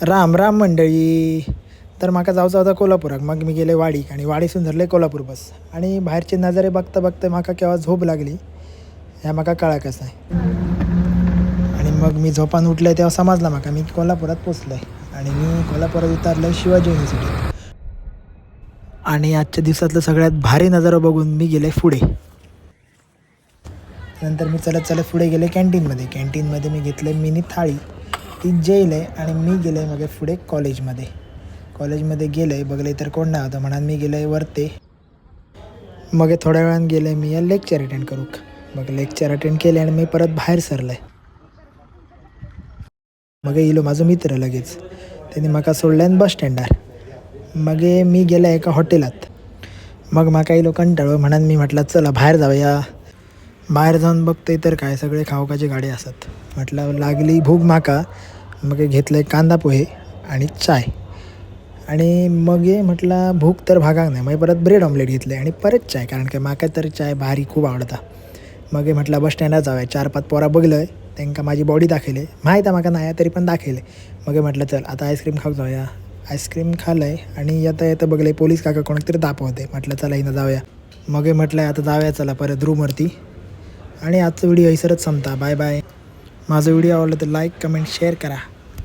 राम राम मंडळी. तर म्हाका जावचं होता कोल्हापुराक. मग मी गेले वाडीक आणि वाडीसून धरले कोल्हापूर बस. आणि बाहेरचे नजारे बघता बघता म्हाका केव्हा झोप लागली ह्या म्हाका कळाकच कसं आहे. आणि मग मी झोपान उठले तेव्हा समजला म्हाका मी कोल्हापुरात पोचलो आहे. आणि मी कोल्हापुरात उतरलो शिवाजी युनिव्हर्सिटीत. आणि आजच्या दिवसातलं सगळ्यात भारी नजारा बघून मी गेले पुढे. नंतर मी चलत चलत पुढे गेले कॅन्टीनमध्ये. कॅन्टीनमध्ये मी घेतले मिनी थाळी, ती जेवले आणि मी गेले मग पुढे कॉलेजमध्ये गेले बघले तर कोण नाही होतं म्हणून मी गेले वरते. मग थोड्या वेळानं गेले मी या लेक्चर अटेंड करूक. मग लेक्चर अटेंड केले आणि मी परत बाहेर सरले. मग येलो माझो मित्र लगेच त्यांनी म्हाका सोडल्यान बस स्टँडार. मग मी गेले एका हॉटेलात. मग म्हाका येलो कंटाळो म्हणून मी म्हटलं चला बाहेर जाऊया. बाहेर जाऊन बघते तर काय सगळे खावकाचे गाडे असत. म्हटलं लागली भूक म्हाका. मग घेतले कांदा पोहे आणि चाय. आणि मग म्हटलं भूक तर भागाक नाही. मग परत ब्रेड ऑमलेट घेतले आणि परत चाय, कारण की म्हाका तर चाय भारी खूप आवडता. मग म्हटलं बस स्टँडात जाऊया. 4-5 पोरा बघलं त्यांना माझी बॉडी दाखवली. माहीत आहे म्हाका नाही तरी पण दाखवले. मग म्हटलं चल आता आईस्क्रीम खाऊ जाऊया. आईस्क्रीम खाल्लं आहे आणि येता बघले पोलीस काका कोणतरी दाखवते. म्हटलं चला इथं जाऊया. मग म्हटलं आता जाऊया चला परत रूमवरती. आणि आजचा व्हिडिओ हैसरच संपता. Bye bye. माझा व्हिडिओ आवडला तर लाईक कमेंट शेअर करा.